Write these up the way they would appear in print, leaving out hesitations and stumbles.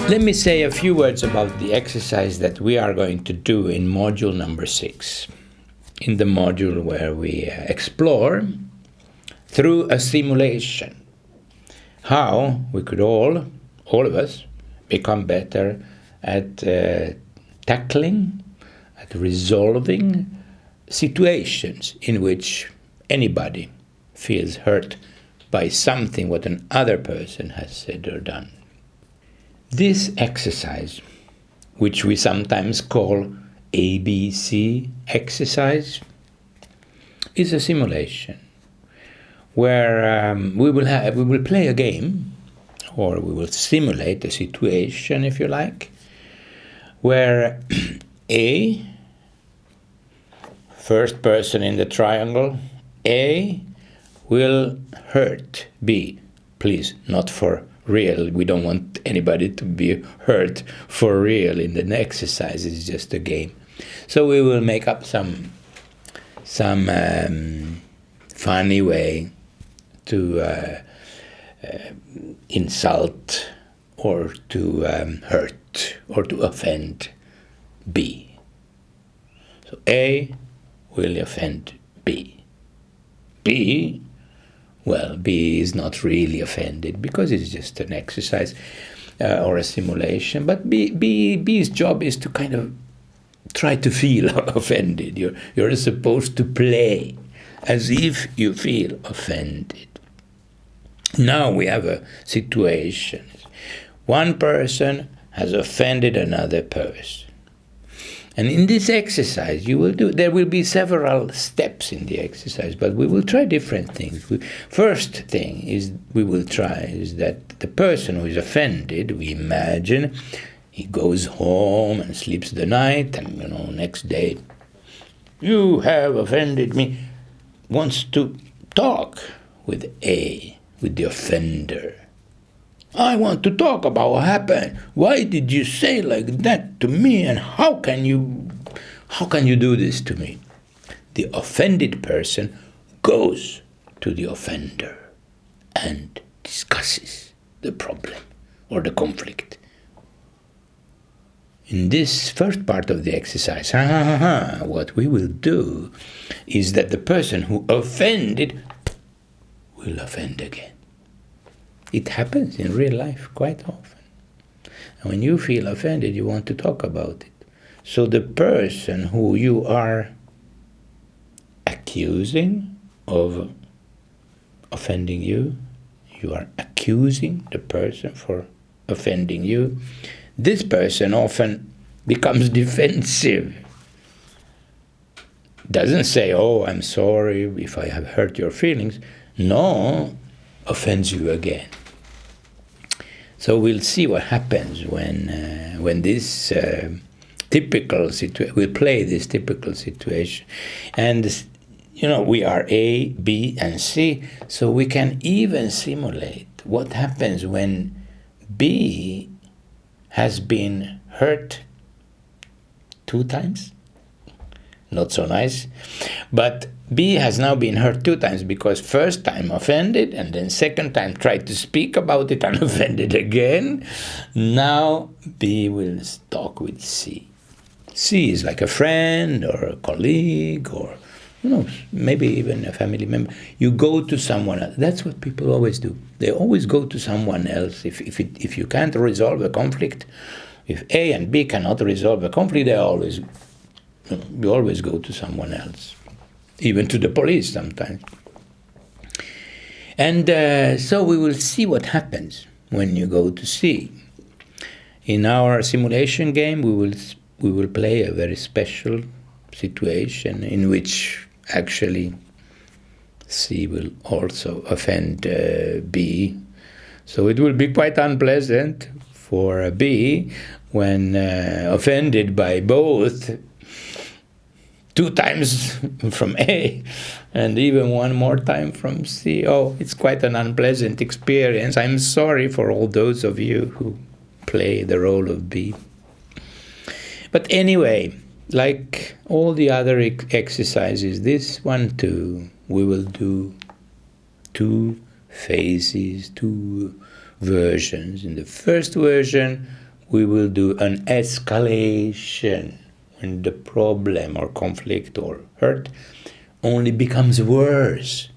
Let me say a few words about the exercise that we are going to do in module number 6. In the module where we explore through a simulation how we could all of us, become better at tackling, at resolving situations in which anybody feels hurt by something what another person has said or done. This exercise, which we sometimes call ABC exercise, is a simulation where we will play a game, or we will simulate a situation, if you like, where A, first person in the triangle, A will hurt B. Please, not for real. We don't want anybody to be hurt for real in the exercise. It's just a game. So we will make up some funny way to insult or to hurt or to offend B. So A will offend B. B is not really offended because it's just an exercise or a simulation. But B's job is to kind of try to feel offended. You're supposed to play as if you feel offended. Now we have a situation. One person has offended another person. And in this exercise, there will be several steps in the exercise, but we will try different things. First thing we will try is that the person who is offended, we imagine, he goes home and sleeps the night, and next day, you have offended me, wants to talk with A, with the offender. I want to talk about what happened. Why did you say like that to me? And how can you do this to me? The offended person goes to the offender and discusses the problem or the conflict. In this first part of the exercise, what we will do is that the person who offended will offend again. It happens in real life quite often. And when you feel offended, you want to talk about it. So the person who you are accusing of offending you are accusing the person for offending you. This person often becomes defensive. Doesn't say, oh, I'm sorry if I have hurt your feelings. No, offends you again. So we'll see what happens when this typical situation, we'll play this typical situation. And, we are A, B, and C, so we can even simulate what happens when B has been hurt 2 times. Not so nice. But B has now been hurt 2 times because first time offended and then second time tried to speak about it and offended again. Now B will talk with C. C is like a friend or a colleague or, maybe even a family member. You go to someone else. That's what people always do. They always go to someone else. If you can't resolve a conflict, if A and B cannot resolve a conflict, you always go to someone else, even to the police sometimes. And so we will see what happens when you go to C. In our simulation game, we will play a very special situation in which actually C will also offend B. So it will be quite unpleasant for B when offended by both 2 times from A and even 1 more time from C. Oh, it's quite an unpleasant experience. I'm sorry for all those of you who play the role of B. But anyway, like all the other exercises, this one too, we will do 2 phases, 2 versions. In the first version, we will do an escalation when the problem or conflict or hurt only becomes worse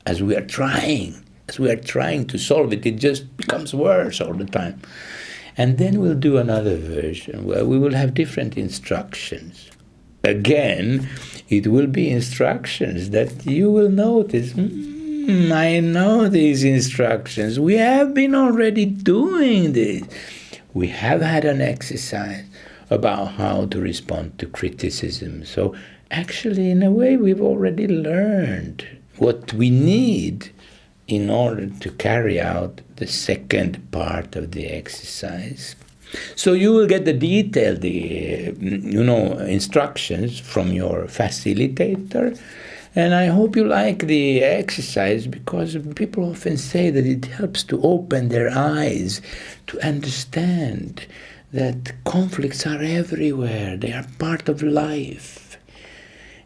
as we are trying to solve it. It just becomes worse all the time. And then we'll do another version where we will have different instructions. Again, it will be instructions that you will notice, I know these instructions. We have been already doing this. We have had an exercise about how to respond to criticism. So actually, in a way, we've already learned what we need in order to carry out the second part of the exercise. So you will get the detailed, instructions from your facilitator. And I hope you like the exercise, because people often say that it helps to open their eyes to understand that conflicts are everywhere. They are part of life.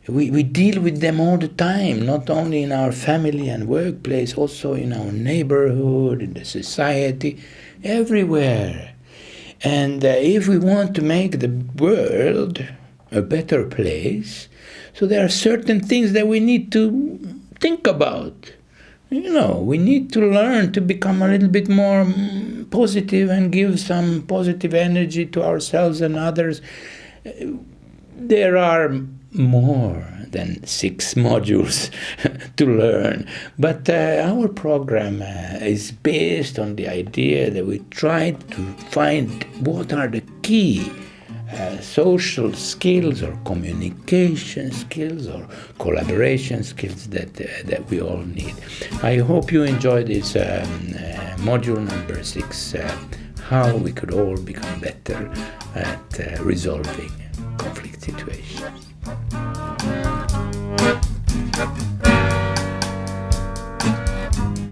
We deal with them all the time, not only in our family and workplace, also in our neighborhood, in the society, everywhere. And if we want to make the world a better place, so there are certain things that we need to think about. We need to learn to become a little bit more positive and give some positive energy to ourselves and others. There are more than 6 modules to learn, but our program is based on the idea that we try to find what are the key social skills or communication skills or collaboration skills that we all need. I hope you enjoy this module number 6, how we could all become better at resolving conflict situations.